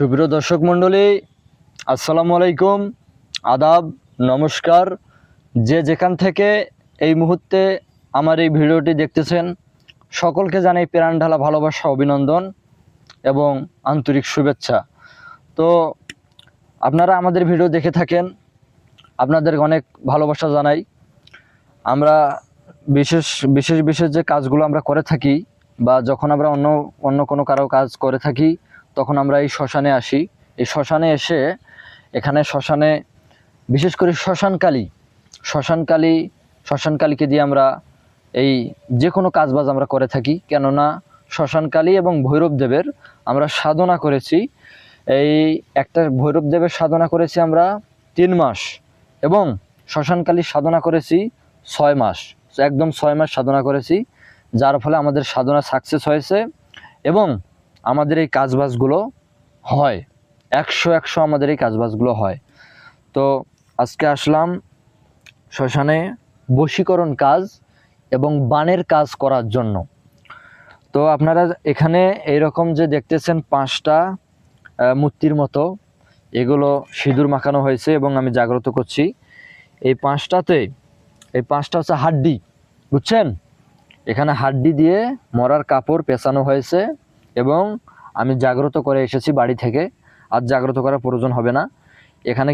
সুপ্রিয় দর্শক মণ্ডলী, আসসালামু আলাইকুম, আদাব, নমস্কার। যে যেখান থেকে এই মুহূর্তে আমার এই ভিডিওটি দেখতেছেন সকলকে জানাই প্রাণ ঢালা ভালোবাসা, অভিনন্দন এবং আন্তরিক শুভেচ্ছা। তো আপনারা আমাদের ভিডিও দেখে থাকেন, আপনাদের অনেক ভালোবাসা জানাই। আমরা বিশেষ বিশেষ বিশেষ যে কাজগুলো আমরা করে থাকি বা যখন আমরা অন্য অন্য কোনো কারো কাজ করে থাকি তখন আমরা এই শ্মশানে আসি। এই শ্মশানে এসে এখানে শ্মশানে বিশেষ করে শ্মশানকালীকে দিয়ে আমরা এই যে কোনো কাজবাজ আমরা করে থাকি। কেননা শ্মশানকালী এবং ভৈরবদেবের আমরা সাধনা করেছি। এই একটা ভৈরবদেবের সাধনা করেছি আমরা 3 মাস এবং শ্মশানকালীর সাধনা করেছি 6 মাস। একদম 6 মাস সাধনা করেছি, যার ফলে আমাদের সাধনা সাকসেস হয়েছে এবং আমাদের এই কাজবাজগুলো হয় 100 আমাদের এই কাজবাজগুলো হয়। তো আজকে আসলাম শ্মশানে বশীকরণ কাজ এবং বানের কাজ করার জন্য। তো আপনারা এখানে এইরকম যে দেখতেছেন 5টা মূর্তির মতো, এগুলো সিঁদুর মাখানো হয়েছে এবং আমি জাগ্রত করছি। এই 5টা হচ্ছে হাড্ডি, বুঝছেন? এখানে হাড্ডি দিয়ে মরার কাপড় পেঁচানো হয়েছে এবং আমি জাগ্রত করে এসেছি বাড়ি থেকে। আর জাগ্রত করার প্রয়োজন হবে না। এখানে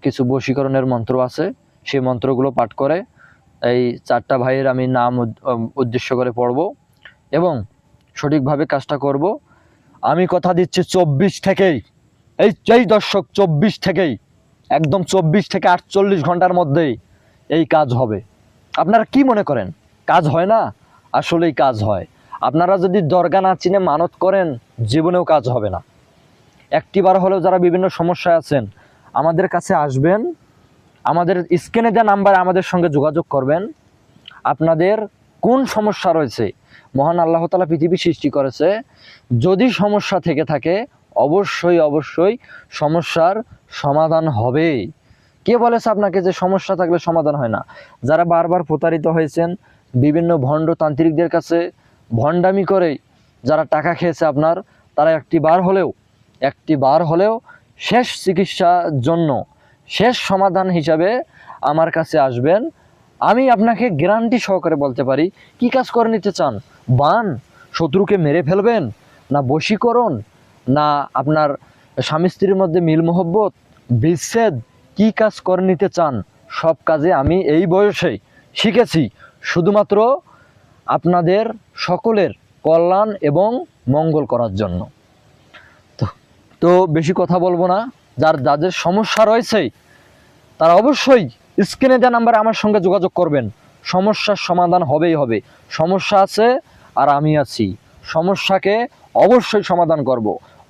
কিছু বশীকরণের মন্ত্র আছে, সেই মন্ত্রগুলো পাঠ করে এই 4টা ভাইয়ের আমি নাম উদ্দেশ্য করে পড়ব এবং সঠিকভাবে কাজটা করব। আমি কথা দিচ্ছি 24 থেকেই এই দর্শক 24 থেকেই একদম 24 থেকে 48 ঘন্টার মধ্যেই এই কাজ হবে। আপনারা কি মনে করেন কাজ হয় না? আসলেই কাজ হয়। আপনারা যদি দরগা না চিনে মানত করেন জীবনেও কাজ হবে না। একটিবার হলেও যারা বিভিন্ন সমস্যায় আছেন আমাদের কাছে আসবেন, আমাদের স্ক্রিনে দেওয়া নাম্বারে আমাদের সঙ্গে যোগাযোগ করবেন। আপনাদের কোন সমস্যা রয়েছে, মহান আল্লাহ তাআলা পৃথিবী সৃষ্টি করেছে, যদি সমস্যা থেকে থাকে অবশ্যই সমস্যার সমাধান হবে। কে বলেছে আপনাকে যে সমস্যা থাকলে সমাধান হয় না? যারা বারবার প্রতারিত হয়েছেন বিভিন্ন ভণ্ড তান্ত্রিকদের কাছে, ভণ্ডামি করে যারা টাকা খেয়েছে আপনার, তারা একটি বার হলেও শেষ চিকিৎসার জন্য, শেষ সমাধান হিসাবে আমার কাছে আসবেন। আমি আপনাকে গ্যারান্টি সহকারে বলতে পারি। কি কাজ করে নিতে চান? বান, শত্রুকে মেরে ফেলবেন, না বশীকরণ, না আপনার স্বামী স্ত্রীর মধ্যে মিল মোহব্বত, বিচ্ছেদ, কি কাজ করে নিতে চান? সব কাজে আমি এই বয়সে শিখেছি শুধুমাত্র আপনাদের সকলের কল্যাণ এবং মঙ্গল করার জন্য। তো বেশি কথা বলবো না। যাদের সমস্যা রয়েছে তারা অবশ্যই স্ক্রিনে দেওয়া নাম্বারে আমার সঙ্গে যোগাযোগ করবেন। সমস্যার সমাধান হবেই হবে। সমস্যা আছে আর আমি আছি, সমস্যাকে অবশ্যই সমাধান করব,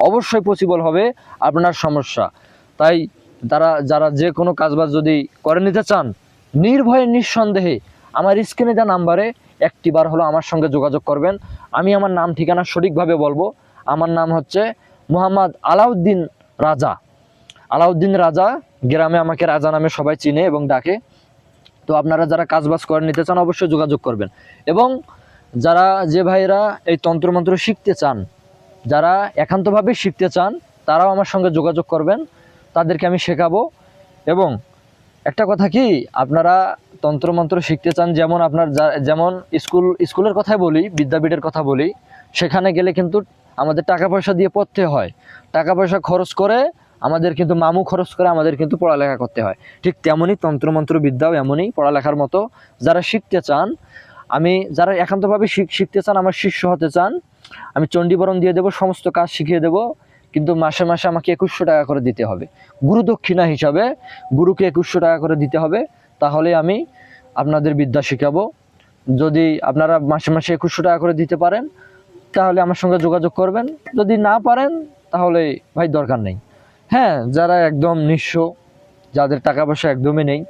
অবশ্যই পসিবল হবে আপনার সমস্যা। তাই যারা যে কোনো কাজবাজ যদি করে নিতে চান নির্ভয়ে নিঃসন্দেহে আমার স্ক্রিনে দেওয়া নাম্বারে একটিবার হলো আমার সঙ্গে যোগাযোগ করবেন। আমি আমার নাম ঠিকানা সঠিকভাবে বলবো। আমার নাম হচ্ছে মোহাম্মদ আলাউদ্দিন রাজা। গ্রামে আমাকে রাজা নামে সবাই চিনে এবং ডাকে। তো আপনারা যারা কাজবাজ করে নিতে চান অবশ্যই যোগাযোগ করবেন। এবং যে ভাইয়েরা এই তন্ত্রমন্ত্র শিখতে চান, যারা একান্তভাবে শিখতে চান, তারাও আমার সঙ্গে যোগাযোগ করবেন, তাদেরকে আমি শেখাবো। এবং একটা কথা কি, আপনারা তন্ত্রমন্ত্র শিখতে চান, যেমন স্কুলের কথাই বলি, বিদ্যাপীঠের কথা বলি, সেখানে গেলে কিন্তু আমাদের টাকা পয়সা দিয়ে পড়তে হয়। টাকা পয়সা খরচ করে আমাদের কিন্তু খরচ করে আমাদের কিন্তু পড়ালেখা করতে হয়। ঠিক তেমনই তন্ত্রমন্ত্র বিদ্যাও এমনই পড়ালেখার মতো। যারা শিখতে চান, যারা একান্তভাবে শিখতে চান, আমার শিষ্য হতে চান, আমি চণ্ডীবরণ দিয়ে দেবো, সমস্ত কাজ শিখিয়ে দেবো। কিন্তু মাসে মাসে আমাকে 2100 টাকা করে দিতে হবে। গুরু দক্ষিণা হিসাবে গুরুকে 2100 টাকা করে দিতে হবে, তাহলে আমি আপনাদের বিদ্যা শিখাবো। যদি আপনারা মাসে মাসে 2100 টাকা করে দিতে পারেন তাহলে আমার সঙ্গে যোগাযোগ করবেন। যদি না পারেন তাহলে ভাই দরকার নেই। হ্যাঁ, যারা একদম নিঃস্ব, যাদের টাকা পয়সা একদমই নেই,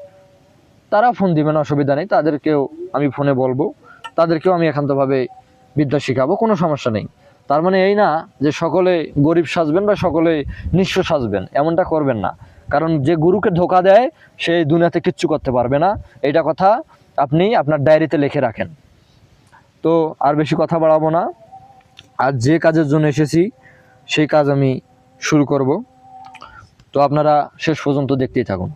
তারা ফোন দিবেন, অসুবিধা নেই। তাদেরকেও আমি ফোনে বলবো, তাদেরকেও আমি একান্তভাবে বিদ্যা শিখাবো, কোনো সমস্যা নেই। তার মানে এই না যে সকলে গরিব সাজবেন বা সকলে নিঃস্ব সাজবেন, এমনটা করবেন না। কারণ যে গুরুকে ধোকা দেয় সে দুনিয়াতে কিচ্ছু করতে পারবে না। এইটা কথা আপনি আপনার ডায়েরিতে লিখে রাখেন। তো আর বেশি কথা বাড়াবো না। আর যে কাজের জন্য এসেছি সেই কাজ আমি শুরু করব। তো আপনারা শেষ পর্যন্ত দেখতেই থাকুন।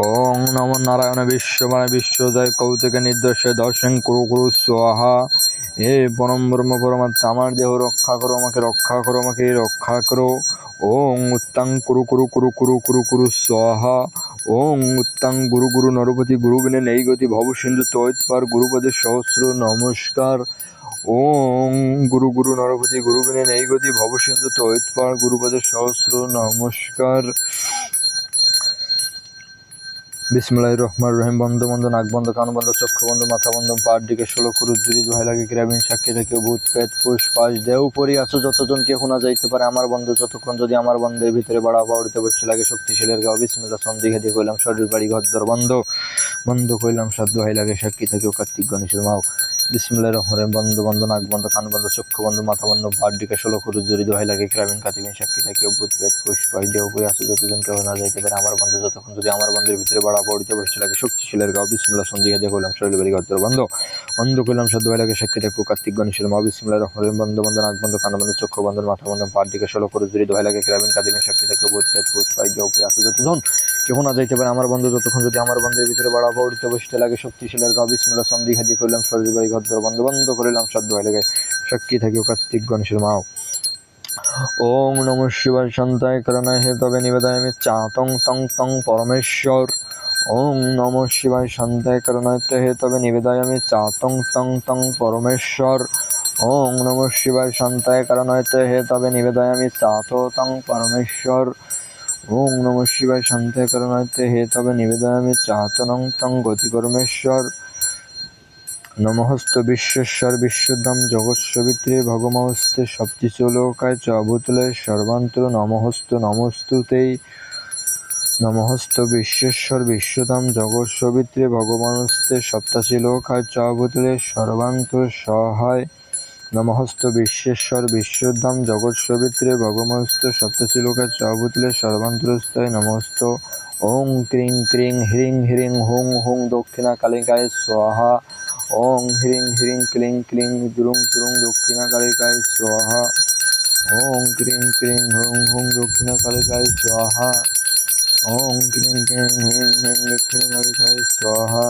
ওং নমো নারায়ণ বিশ্বমায় বিশ্বজয় কৌতুকে নির্দোষে দর্শন কুরু কুরু স্বাহা। হে পরম ব্রহ্ম পরমাত্মা, আমার দেহ রক্ষা করো, আমাকে রক্ষা করো, আমাকে রক্ষা করো। ওং উত্তাং কুরু কুরু কুরু কুরু কুরু কুরু স্বাহা। ওং উত্তাং গুরু গুরু নরপতি গুরু বিনে নেই গতি ভব সিন্ধু তৈৎপার গুরুপদের সহস্র নমস্কার। ওং গুরু গুরু নরপতি গুরু বিনে নেই গতি ভব সিন্ধু তৈৎপার গুরুপদের সহস্র নমস্কার। বিসমিল্লাহির রহমানির রহিম। বন্ধ বন্ধ, নাক বন্ধ, কান বন্ধ, চক্ষু বন্ধ, মাথা বন্ধ, পার দিকে 16 কুরুত জুড়ি দোহাই লাগে গ্রামীণ সাক্ষী থেকে ভূত পেট ফুস ফাঁস দেহ পরি আছো যতজন কে শোনা যাইতে পারে আমার বন্ধ যতক্ষণ যদি আমার বন্ধের ভিতরে বাড়া বাড়িতে বসে লাগে শক্তিশালের গাও বিসমিল্লাহ সন্দিঘে দিয়ে কইলাম শরীর বাড়ি ঘর বন্ধ বন্ধ কইলাম সাধ্য দোহাই লাগে সাক্ষী থেকেও কার্তিক গণেশের মাও। বিসমিল্লাহির রহমানির রহিম। বন্ধ বন্ধ, নাক বন্ধ, কান বন্ধ, চক্ষু বন্ধ, মাথা বন্ধ, পার দিকে 16 কুরুত জুড়ি দোহাই লাগে গ্রামীণ কাতিবিন সাক্ষী থেকে ভূত পেট ফুস ফাঁস দেহ পরি আছো যতজন কে শোনা যাইতে পারে আমার বন্ধ যতক্ষণ যদি আমার বন্ধের ভিতরে বাড়া বাড়িতে বসে লাগে শক্তিশালের গাও বিসমিল্লাহ সন্দিঘে দিয়ে কইলাম শরীর বাড়ি ঘর বন্ধ বন্ধ কইলাম সাধ্য দোহাই লাগে সাক্ষী থেকে কার্তিক গণেশের মাও। বিসমিল্লাহির রহমানির রহিম। বন্ধ বন্ধ, নাক বন্ধ, কান বন্ধ, চক্ষু বন্ধ, মাথা বন্ধ, পার দিকে 16 কুরুত জুড়ি দোহাই লাগে গ্রামীণ কাতিবিন সাক্ষী থেকে ভূত পেট ফুস ফাঁস দেহ পরি আছো যতজন কেউ না যাইতে পারে আমার বন্ধু যতক্ষণ যদি আমার বন্ধের ভিতরে বাড়া বাড়িতে বসতে লাগে শক্তিশালের গাও বিসমিল্লাহ সন্দিঘে দিয়ে কইলাম শরীর বাড়ি ঘর বন্ধ বন্ধ করিলাম সাধ্য দোহাই লাগে সাক্ষী থাকিও কার্তিক গণেশের মাও। ওং নমঃ শিবায় শান্তায় করণায় হে তবে নিবেদয়ামি চাতং তং তং পরমেশ্বর। ওং নমঃ শিবায় শান্তায় করণায় হে তবে নিবেদয়ামি চাতং তং তং পরমেশ্বর। ওং নমঃ শিবায় শান্তায় করণায় হে তবে নিবেদয়ামি চাত তং পরমেশ্বর। ওং নমঃ শিবায় শান্তায় করণায় হে তবে নিবেদয়ামি চাতনং তং গতি পরমেশ্বর। নমস্ত বিশ্বেশ্বর বিশ্বধাম জগৎসবিত্রে ভগমস্তে সপ্তিচ লোকায় চ ভূতলে সর্বান্তর নমস্ত নমস্তুতেই। নমস্ত বিশ্বেশ্বর বিশ্বধাম জগৎসবিত্রে ভগবানস্তে সপ্তাচি লোকায় চ ভূতলে সর্বান্তর সহায়। নমস্ত বিশ্বেশ্বর বিশ্বধাম জগৎসবিত্রে ভগবানস্তে সপ্তাচি লোকায় চ ভূতলে সর্বান্তরস্থায় নমস্ত। ওং ক্রিং ক্রিং হ্রিং হ্রিং হুং হুং দক্ষিণা কালিকায় স্বাহা। ওং হ্রিং হ্রিং ক্লিং ক্লিং দ্রুং দ্রুং দক্ষিণা কালিকায় স্বাহা। ওং ক্রিং ক্রিং হুং হুং দক্ষিণা কালিকায় স্বাহা। ওং ক্রিং ক্রিং হুং হুং দক্ষিণা কালিকায় স্বাহা।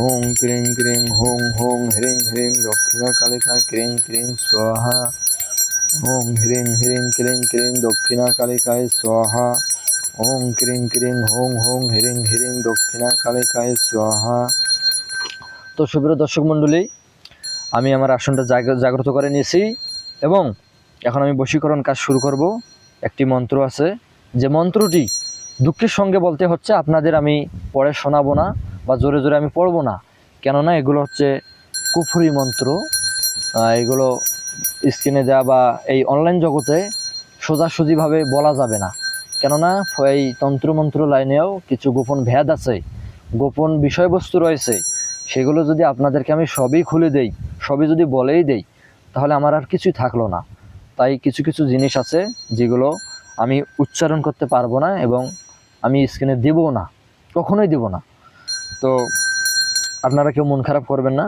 ওং ক্রিং ক্রিং হুং হুং হ্রিং হ্রিং দক্ষিণা কালিকায় ক্রিং ক্রিং স্বাহা। ওং হ্রিং হ্রিং ক্লিং ক্লিং দক্ষিণা কালিকায় স্বাহা। ওং ক্রিং ক্রিং হুং হুং হ্রিং হ্রিং দক্ষিণা কালিকায় স্বাহা। তো সুপ্রিয় দর্শক মণ্ডলী, আমি আমার আসনটা জাগ্রত করে নিয়েছি এবং এখন আমি বশীকরণ কাজ শুরু করব। একটি মন্ত্র আছে, যে মন্ত্রটি দুঃখের সঙ্গে বলতে হচ্ছে, আপনাদের আমি পড়ে শোনাবো না বা জোরে জোরে আমি পড়বো না, কেননা এগুলো হচ্ছে কুফরি মন্ত্র। এগুলো স্ক্রিনে দেওয়া বা এই অনলাইন জগতে সোজাসুজিভাবে বলা যাবে না, কেননা এই তন্ত্রমন্ত্র লাইনেও কিছু গোপন ভেদ আছে, গোপন বিষয়বস্তু রয়েছে। সেগুলো যদি আপনাদেরকে আমি সবই খুলে দেই, সবই যদি বলেই দেই, তাহলে আমার আর কিছুই থাকলো না। তাই কিছু কিছু জিনিস আছে যেগুলো আমি উচ্চারণ করতে পারবো না এবং আমি স্ক্রিনে দেবও না, কখনোই দেব না। তো আপনারা কেউ মন খারাপ করবেন না।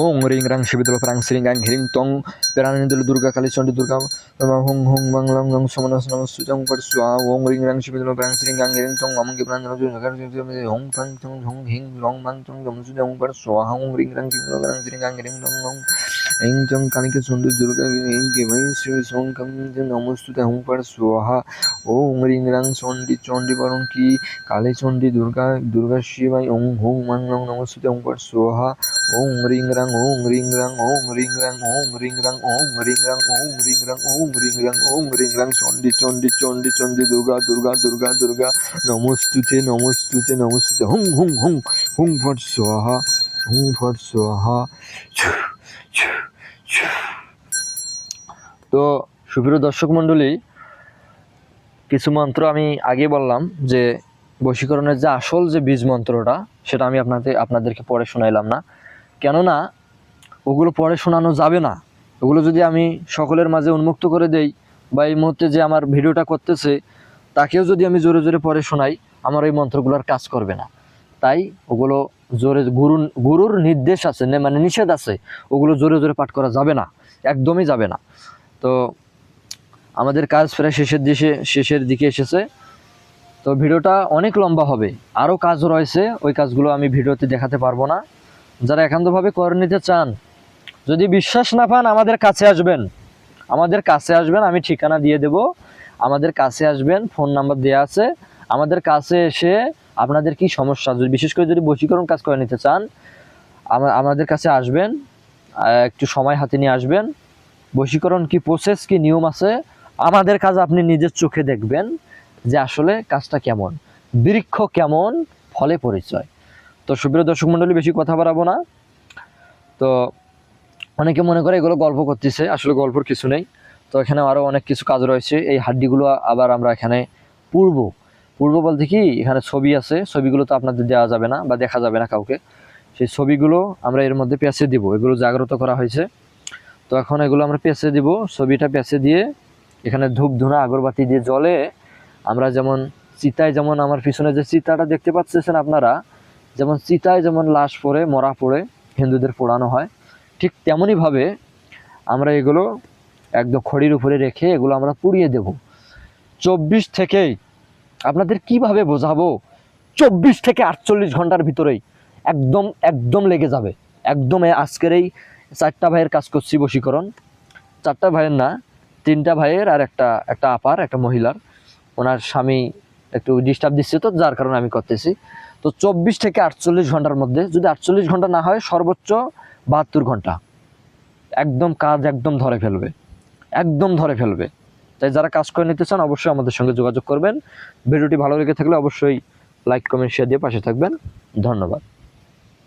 ওং রিং রাং শিবিদল প্রাং শ্রিং গাং হিরিং টং প্রাণিদল দুর্গা কালী চণ্ডী দুর্গা হুং হুং বাং লং লং সমনস নমস্তু চং পর স্বাহা ওং রিং রাং শিবিদল প্রাং শ্রিং গাং হিরিং টং অমঙ্গে প্রাণ হোং ফাং চং ঝং হিং রং মাং চং জমসু চং পর স্বাহা ওং রিং রাং শিবিদল প্রাং শ্রিং গাং হিরিং টং ওং ऐं चं कालिके चण्डी दुर्गा ऐं वै श्री सों कं नमस्तुते हुं पर स्वाहा ओं ह्रीं रां चण्डी वरुण की काली चण्डी दुर्गा शिवाय ओं हुं मां लं नमस्तुते हुं पर स्वाहा ओं ह्रीं रां ओं ह्रीं रां ओं ह्रीं रां ओं ह्रीं रां ओं ह्रीं रां ओं ह्रीं रां ओं ह्रीं रां ओं ह्रीं रां चण्डी दुर्गा नमस्तुते हुं हुं हुं हुं फट स्वाहा তো সুপ্রিয় দর্শক মণ্ডলী, কিছু মন্ত্র আমি আগে বললাম যে বশীকরণের যে আসল যে বীজ মন্ত্রটা সেটা আমি আপনাদেরকে পড়ে শোনাইলাম না, কেননা ওগুলো পড়ে শোনানো যাবে না। ওগুলো যদি আমি সকলের মাঝে উন্মুক্ত করে দেই বা এই মুহূর্তে যে আমার ভিডিওটা করতেছে তাকেও যদি আমি জোরে জোরে পড়ে শোনাই, আমার এই মন্ত্রগুলোর কাজ করবে না। তাই ওগুলো জোরে গুরুর নির্দেশ আছে, মানে নিষেধ আছে, ওগুলো জোরে জোরে পাঠ করা যাবে না, একদমই যাবে না। তো আমাদের কাজ প্রায় শেষের দিকে এসেছে। তো ভিডিওটা অনেক লম্বা হবে, আরও কাজ রয়েছে, ওই কাজগুলো আমি ভিডিওতে দেখাতে পারবো না। যারা একান্তভাবে করে নিতে চান, যদি বিশ্বাস না পান আমাদের কাছে আসবেন, আমি ঠিকানা দিয়ে দেব। আমাদের কাছে আসবেন, ফোন নাম্বার দেওয়া আছে। আমাদের কাছে এসে আপনাদের কি সমস্যা, বিশেষ করে যদি বশীকরণ কাজ করে নিতে চান, আমাদের কাছে আসবেন, একটু সময় হাতে নিয়ে আসবেন। বশীকরণ কি প্রসেস, কি নিয়ম আছে, আমাদের কাজ আপনি নিজের চোখে দেখবেন যে আসলে কাজটা কেমন, বৃক্ষ কেমন, ফলে পরিচয়। তো সুপ্রিয় দর্শক মণ্ডলী, বেশি কথা বাড়াবো না। তো অনেকে মনে করে এগুলো গল্প করতেছে, আসলে গল্পর কিছু নেই। তো এখানে আরও অনেক কিছু কাজ রয়েছে। এই হাড্ডিগুলো আবার আমরা এখানে পূর্ব বলতে কি, এখানে ছবি আছে, ছবিগুলো তো আপনাদের দেওয়া যাবে না বা দেখা যাবে না কাউকে। সেই ছবিগুলো আমরা এর মধ্যে পেঁচে দিব, এগুলো জাগ্রত করা হয়েছে। তো এখন এগুলো আমরা পেঁচে দিব, ছবিটা পেঁচে দিয়ে এখানে ধূপ ধুনা আগরবাতি দিয়ে জলে আমরা যেমন চিতায়, যেমন আমার পিছনে যে চিতাটা দেখতে পাচ্ছেন আপনারা, যেমন চিতায় যেমন লাশ পড়ে, মরা পড়ে হিন্দুদের পোড়ানো হয়, ঠিক তেমনইভাবে আমরা এগুলো একদম খড়ির উপরে রেখে এগুলো আমরা পুড়িয়ে দেব। 24 থেকে, আপনাদের কিভাবে বোঝাবো, 24 থেকে 48 ঘন্টার ভিতরেই একদম লেগে যাবে। একদম আজকের এই 4টা ভাইয়ের কাজ করছি বশীকরণ, 4টা ভাইয়ের না, 3টা ভাইয়ের আর একটা আপার, একটা মহিলার, ওনার স্বামী একটু ডিস্টার্ব দিচ্ছে, তো যার কারণে আমি করতেছি। তো 24 থেকে 48 ঘন্টার মধ্যে, যদি 48 ঘন্টা না হয় সর্বোচ্চ 72 ঘন্টা কাজ একদম ধরে ফেলবে। তাই যারা কাজ করে নিতে চান অবশ্যই আমাদের সঙ্গে যোগাযোগ করবেন। ভিডিওটি ভালো লেগে থাকলে অবশ্যই লাইক, কমেন্ট, শেয়ার দিয়ে পাশে থাকবেন। ধন্যবাদ।